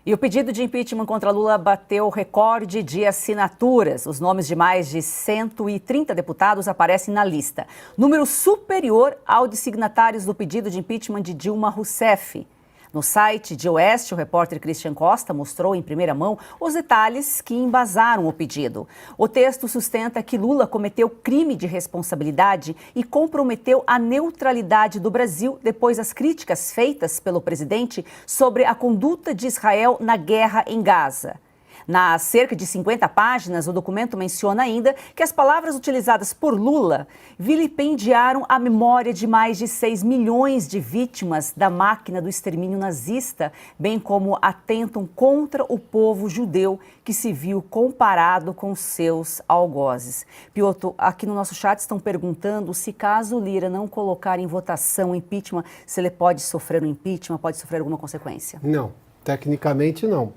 E o pedido de impeachment contra Lula bateu recorde de assinaturas. Os nomes de mais de 130 deputados aparecem na lista. Número superior ao de signatários do pedido de impeachment de Dilma Rousseff. No site de Oeste, o repórter Christian Costa mostrou em primeira mão os detalhes que embasaram o pedido. O texto sustenta que Lula cometeu crime de responsabilidade e comprometeu a neutralidade do Brasil depois das críticas feitas pelo presidente sobre a conduta de Israel na guerra em Gaza. Nas cerca de 50 páginas, o documento menciona ainda que as palavras utilizadas por Lula vilipendiaram a memória de mais de 6 milhões de vítimas da máquina do extermínio nazista, bem como atentam contra o povo judeu que se viu comparado com seus algozes. Piotr, aqui no nosso chat estão perguntando se caso Lira não colocar em votação o impeachment, se ele pode sofrer um impeachment, pode sofrer alguma consequência? Não, tecnicamente não.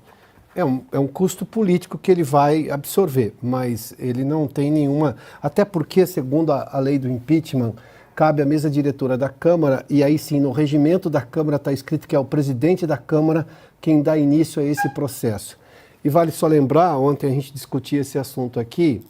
É um custo político que ele vai absorver, mas ele não tem nenhuma... Até porque, segundo a lei do impeachment, cabe à mesa diretora da Câmara, e aí sim, no regimento da Câmara está escrito que é o presidente da Câmara quem dá início a esse processo. E vale só lembrar, ontem a gente discutia esse assunto aqui,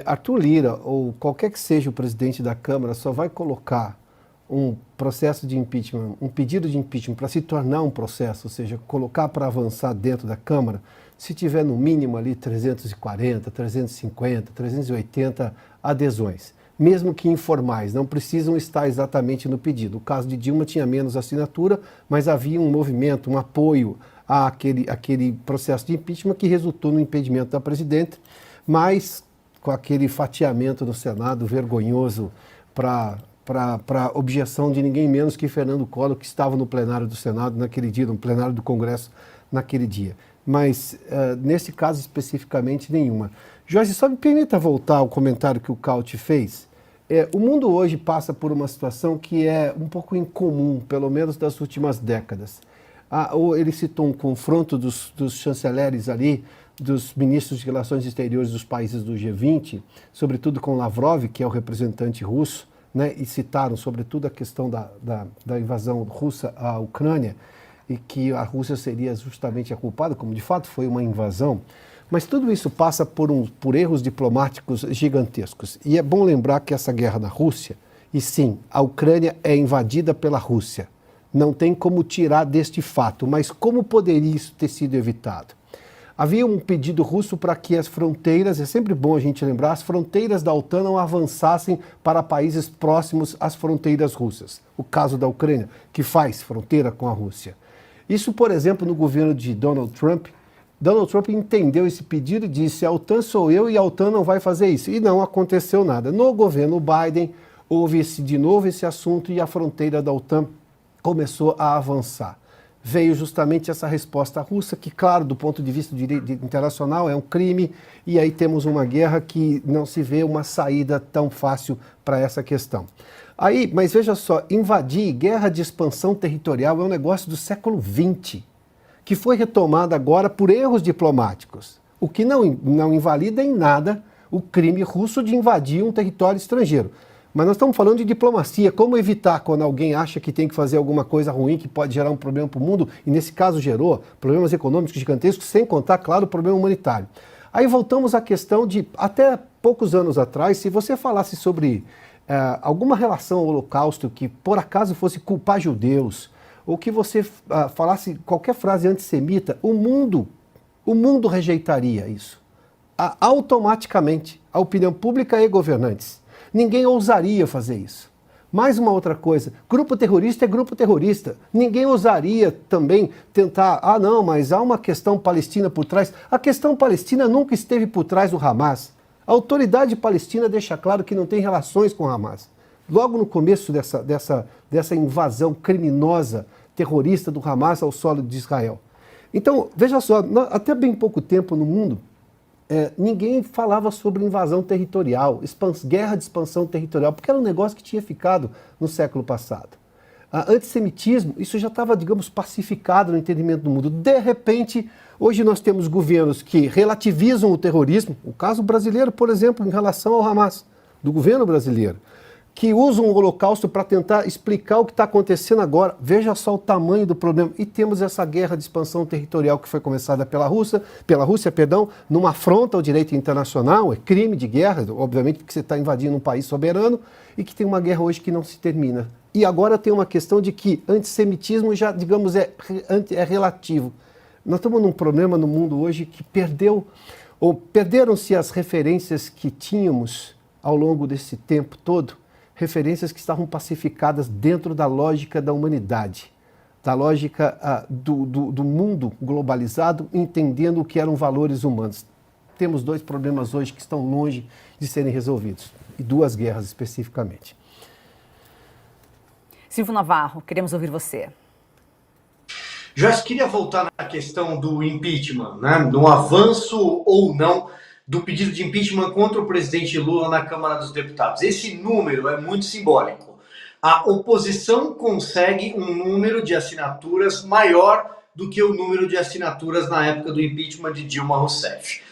Arthur Lira, ou qualquer que seja o presidente da Câmara, só vai colocar um processo de impeachment, um pedido de impeachment para se tornar um processo, ou seja, colocar para avançar dentro da Câmara, se tiver no mínimo ali 340, 350, 380 adesões, mesmo que informais, não precisam estar exatamente no pedido. O caso de Dilma tinha menos assinatura, mas havia um movimento, um apoio àquele processo de impeachment que resultou no impedimento da presidente, mas com aquele fatiamento no Senado vergonhoso para objeção de ninguém menos que Fernando Collor, que estava no plenário do Senado naquele dia, no plenário do Congresso naquele dia. Mas, nesse caso especificamente, nenhuma. Jorge, só me permita voltar ao comentário que o Caute fez. O mundo hoje passa por uma situação que é um pouco incomum, pelo menos das últimas décadas. Ele citou um confronto dos chanceleres ali, dos ministros de relações exteriores dos países do G20, sobretudo com Lavrov, que é o representante russo, né, e citaram sobretudo a questão da invasão russa à Ucrânia e que a Rússia seria justamente a culpada, como de fato foi uma invasão. Mas tudo isso passa por erros diplomáticos gigantescos. E é bom lembrar que essa guerra na Rússia, e sim, a Ucrânia é invadida pela Rússia. Não tem como tirar deste fato, mas como poderia isso ter sido evitado? Havia um pedido russo para que as fronteiras, é sempre bom a gente lembrar, as fronteiras da OTAN não avançassem para países próximos às fronteiras russas. O caso da Ucrânia, que faz fronteira com a Rússia. Isso, por exemplo, no governo de Donald Trump entendeu esse pedido e disse: a OTAN sou eu e a OTAN não vai fazer isso. E não aconteceu nada. No governo Biden, houve de novo esse assunto e a fronteira da OTAN começou a avançar. Veio justamente essa resposta russa, que, claro, do ponto de vista internacional é um crime, e aí temos uma guerra que não se vê uma saída tão fácil para essa questão. Mas veja só, invadir, guerra de expansão territorial é um negócio do século XX, que foi retomado agora por erros diplomáticos, o que não invalida em nada o crime russo de invadir um território estrangeiro. Mas nós estamos falando de diplomacia, como evitar quando alguém acha que tem que fazer alguma coisa ruim que pode gerar um problema para o mundo, e nesse caso gerou problemas econômicos gigantescos, sem contar, claro, o problema humanitário. Aí voltamos à questão de, até poucos anos atrás, se você falasse sobre alguma relação ao Holocausto que por acaso fosse culpar judeus, ou que você falasse qualquer frase antissemita, o mundo rejeitaria isso. Automaticamente, a opinião pública e governantes. Ninguém ousaria fazer isso. Mais uma outra coisa, grupo terrorista é grupo terrorista. Ninguém ousaria também tentar, não, mas há uma questão palestina por trás. A questão palestina nunca esteve por trás do Hamas. A autoridade palestina deixa claro que não tem relações com o Hamas. Logo no começo dessa invasão criminosa, terrorista do Hamas ao solo de Israel. Então, veja só, até bem pouco tempo no mundo, ninguém falava sobre invasão territorial, guerra de expansão territorial, porque era um negócio que tinha ficado no século passado. Antissemitismo, isso já estava, digamos, pacificado no entendimento do mundo. De repente, hoje nós temos governos que relativizam o terrorismo, o caso brasileiro, por exemplo, em relação ao Hamas, do governo brasileiro, que usam o Holocausto para tentar explicar o que está acontecendo agora. Veja só o tamanho do problema. E temos essa guerra de expansão territorial que foi começada pela Rússia, numa afronta ao direito internacional, é crime de guerra, obviamente, porque você está invadindo um país soberano, e que tem uma guerra hoje que não se termina. E agora tem uma questão de que antissemitismo já, digamos, é relativo. Nós estamos num problema no mundo hoje que perderam-se as referências que tínhamos ao longo desse tempo todo, referências que estavam pacificadas dentro da lógica da humanidade, da lógica do mundo globalizado, entendendo o que eram valores humanos. Temos dois problemas hoje que estão longe de serem resolvidos, e duas guerras especificamente. Silvio Navarro, queremos ouvir você. Joyce, queria voltar na questão do impeachment, né? No avanço ou não do pedido de impeachment contra o presidente Lula na Câmara dos Deputados. Esse número é muito simbólico. A oposição consegue um número de assinaturas maior do que o número de assinaturas na época do impeachment de Dilma Rousseff.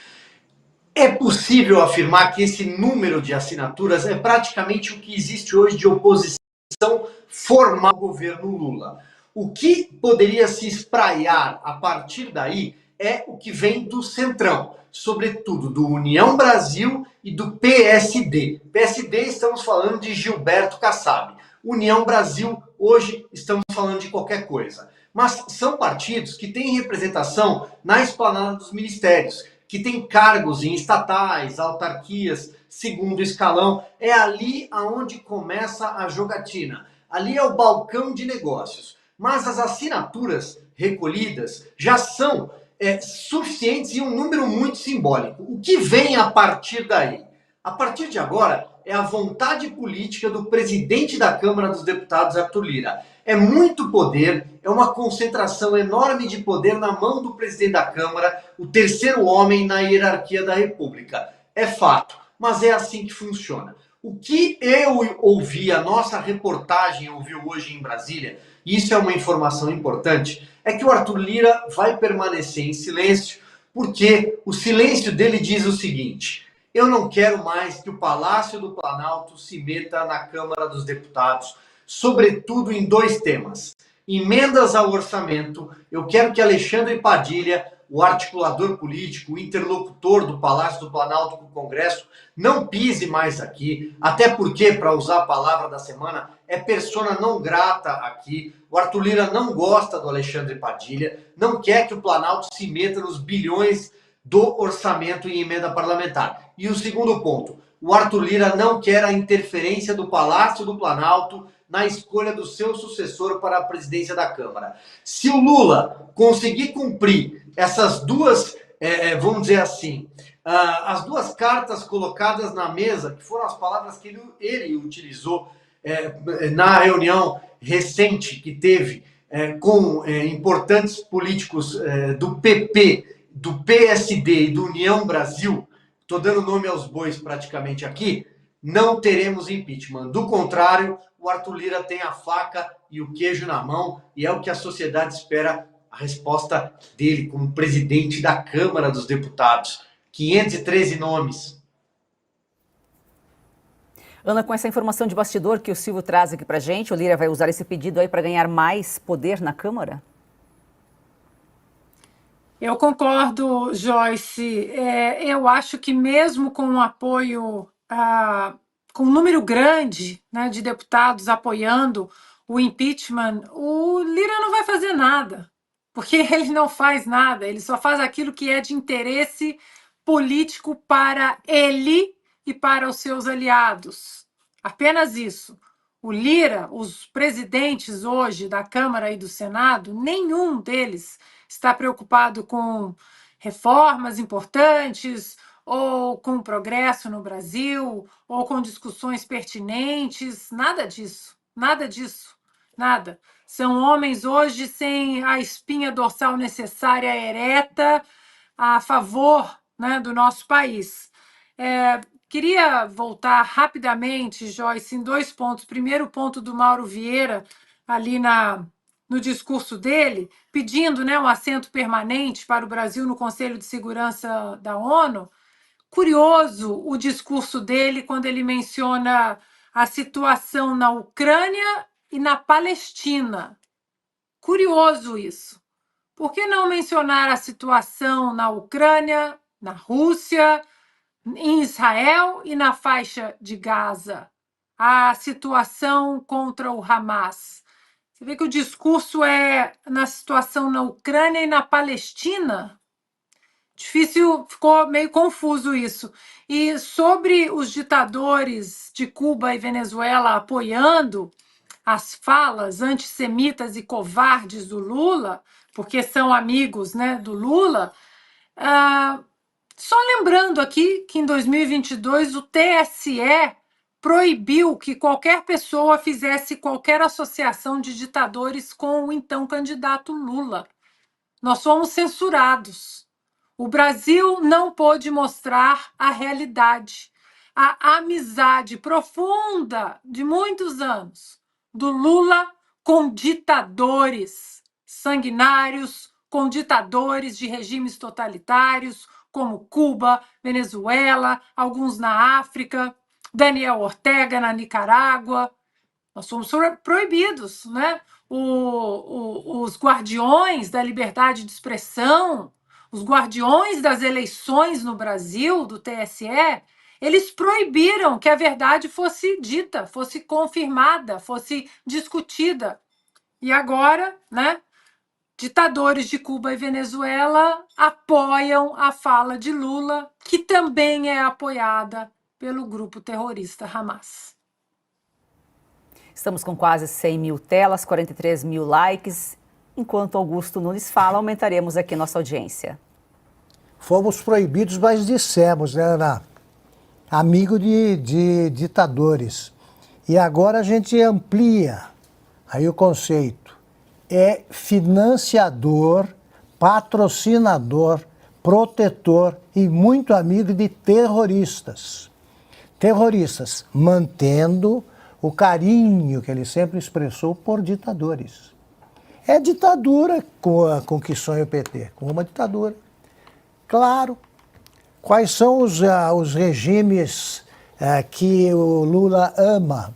É possível afirmar que esse número de assinaturas é praticamente o que existe hoje de oposição formal ao governo Lula. O que poderia se espraiar a partir daí é o que vem do Centrão, sobretudo do União Brasil e do PSD. PSD, estamos falando de Gilberto Kassab. União Brasil, hoje estamos falando de qualquer coisa. Mas são partidos que têm representação na esplanada dos ministérios, que têm cargos em estatais, autarquias, segundo escalão. É ali aonde começa a jogatina. Ali é o balcão de negócios. Mas as assinaturas recolhidas já são suficientes e um número muito simbólico. O que vem a partir daí? A partir de agora é a vontade política do presidente da Câmara dos Deputados, Arthur Lira. É muito poder, é uma concentração enorme de poder na mão do presidente da Câmara, o terceiro homem na hierarquia da República. É fato, mas é assim que funciona. O que eu ouvi, a nossa reportagem ouviu hoje em Brasília, e isso é uma informação importante, é que o Arthur Lira vai permanecer em silêncio, porque o silêncio dele diz o seguinte: eu não quero mais que o Palácio do Planalto se meta na Câmara dos Deputados, sobretudo em dois temas. Emendas ao orçamento, eu quero que Alexandre Padilha, o articulador político, o interlocutor do Palácio do Planalto com o Congresso, não pise mais aqui, até porque, para usar a palavra da semana, é persona não grata aqui. O Arthur Lira não gosta do Alexandre Padilha, não quer que o Planalto se meta nos bilhões do orçamento em emenda parlamentar. E o segundo ponto, o Arthur Lira não quer a interferência do Palácio do Planalto na escolha do seu sucessor para a presidência da Câmara. Se o Lula conseguir cumprir essas duas, vamos dizer assim, as duas cartas colocadas na mesa, que foram as palavras que ele utilizou na reunião recente que teve com importantes políticos do PP, do PSD e do União Brasil, estou dando nome aos bois praticamente aqui, não teremos impeachment. Do contrário, o Arthur Lira tem a faca e o queijo na mão e é o que a sociedade espera a resposta dele como presidente da Câmara dos Deputados. 513 nomes. Ana, com essa informação de bastidor que o Silvio traz aqui para a gente, o Lira vai usar esse pedido aí para ganhar mais poder na Câmara? Eu concordo, Joyce. Eu acho que mesmo com um apoio, com um número grande, né, de deputados apoiando o impeachment, o Lira não vai fazer nada, porque ele não faz nada, ele só faz aquilo que é de interesse político para ele e para os seus aliados. Apenas isso. O Lira, os presidentes hoje da Câmara e do Senado, nenhum deles está preocupado com reformas importantes, ou com progresso no Brasil, ou com discussões pertinentes, nada disso, nada disso, nada. São homens hoje sem a espinha dorsal necessária ereta a favor, né, do nosso país. Queria voltar rapidamente, Joyce, em dois pontos. Primeiro ponto do Mauro Vieira, ali no discurso dele, pedindo, né, um assento permanente para o Brasil no Conselho de Segurança da ONU. Curioso o discurso dele quando ele menciona a situação na Ucrânia e na Palestina. Curioso isso. Por que não mencionar a situação na Ucrânia, na Rússia, em Israel e na faixa de Gaza? A situação contra o Hamas. Você vê que o discurso é na situação na Ucrânia e na Palestina? Difícil, ficou meio confuso isso. E sobre os ditadores de Cuba e Venezuela apoiando as falas antissemitas e covardes do Lula, porque são amigos, né, do Lula, só lembrando aqui que em 2022 o TSE proibiu que qualquer pessoa fizesse qualquer associação de ditadores com o então candidato Lula. Nós fomos censurados. O Brasil não pôde mostrar a realidade, a amizade profunda de muitos anos do Lula com ditadores sanguinários, com ditadores de regimes totalitários, como Cuba, Venezuela, alguns na África, Daniel Ortega na Nicarágua. Nós somos proibidos, né? Os guardiões da liberdade de expressão, os guardiões das eleições no Brasil, do TSE, eles proibiram que a verdade fosse dita, fosse confirmada, fosse discutida. E agora, né, ditadores de Cuba e Venezuela apoiam a fala de Lula, que também é apoiada pelo grupo terrorista Hamas. Estamos com quase 100 mil telas, 43 mil likes. Enquanto Augusto Nunes fala, aumentaremos aqui nossa audiência. Fomos proibidos, mas dissemos, né, Ana? Amigo de ditadores. E agora a gente amplia aí o conceito. É financiador, patrocinador, protetor e muito amigo de terroristas. Terroristas, mantendo o carinho que ele sempre expressou por ditadores. É ditadura com que sonha o PT, com uma ditadura. Claro. Quais são os regimes que o Lula ama?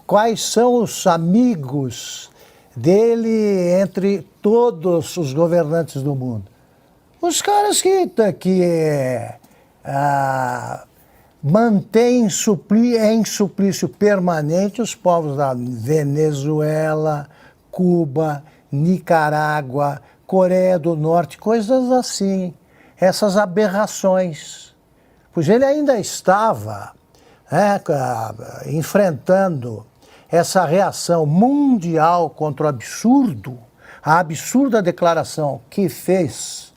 Quais são os amigos dele entre todos os governantes do mundo? Os caras que mantém em suplício permanente os povos da Venezuela, Cuba, Nicarágua, Coreia do Norte, coisas assim, essas aberrações. Pois ele ainda estava enfrentando essa reação mundial contra o absurdo, a absurda declaração que fez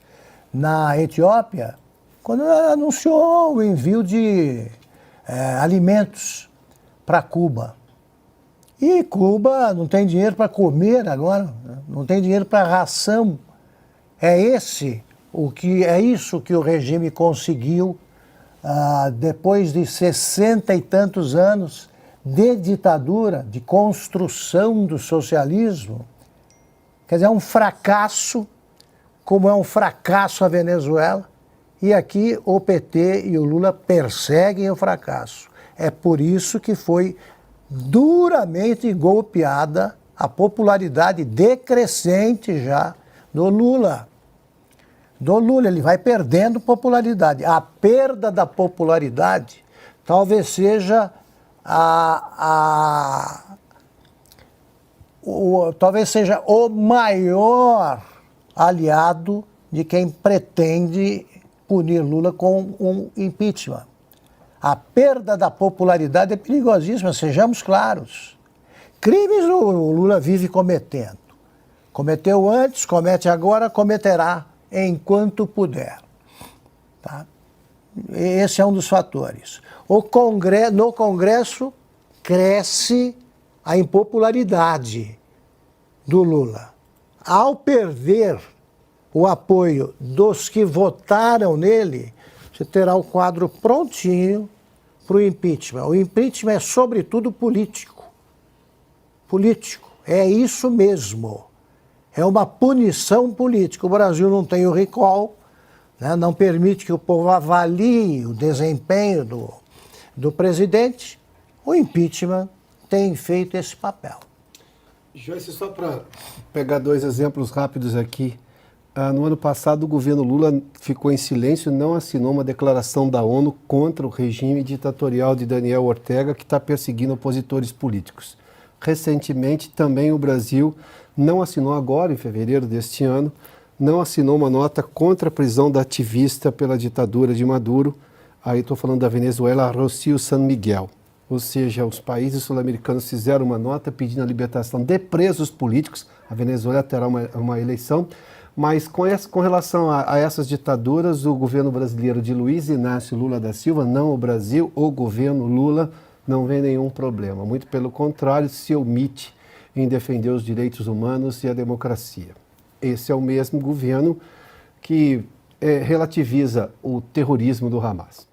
na Etiópia, quando anunciou o envio de alimentos para Cuba. E Cuba não tem dinheiro para comer agora, não tem dinheiro para ração. É isso que o regime conseguiu depois de 60 e tantos anos de ditadura, de construção do socialismo. Quer dizer, é um fracasso, como é um fracasso a Venezuela. E aqui o PT e o Lula perseguem o fracasso. É por isso que foi duramente golpeada a popularidade decrescente já do Lula. Ele vai perdendo popularidade. A perda da popularidade talvez seja talvez seja o maior aliado de quem pretende punir Lula com um impeachment. A perda da popularidade é perigosíssima, sejamos claros. Crimes o Lula vive cometendo. Cometeu antes, comete agora, cometerá enquanto puder. Tá? Esse é um dos fatores. No Congresso cresce a impopularidade do Lula. Ao perder o apoio dos que votaram nele, você terá o quadro prontinho para o impeachment. O impeachment é, sobretudo, político. Político. É isso mesmo. É uma punição política. O Brasil não tem o recall, né? Não permite que o povo avalie o desempenho do presidente. O impeachment tem feito esse papel. Joyce, só para pegar 2 exemplos rápidos aqui. No ano passado, o governo Lula ficou em silêncio e não assinou uma declaração da ONU contra o regime ditatorial de Daniel Ortega, que está perseguindo opositores políticos. Recentemente, também o Brasil não assinou agora, em fevereiro deste ano, não assinou uma nota contra a prisão da ativista pela ditadura de Maduro. Aí estou falando da Venezuela, Rocío San Miguel. Ou seja, os países sul-americanos fizeram uma nota pedindo a libertação de presos políticos. A Venezuela terá uma eleição. Mas com relação a essas ditaduras, o governo brasileiro de Luiz Inácio Lula da Silva, não o Brasil, o governo Lula, não vê nenhum problema. Muito pelo contrário, se omite em defender os direitos humanos e a democracia. Esse é o mesmo governo que relativiza o terrorismo do Hamas.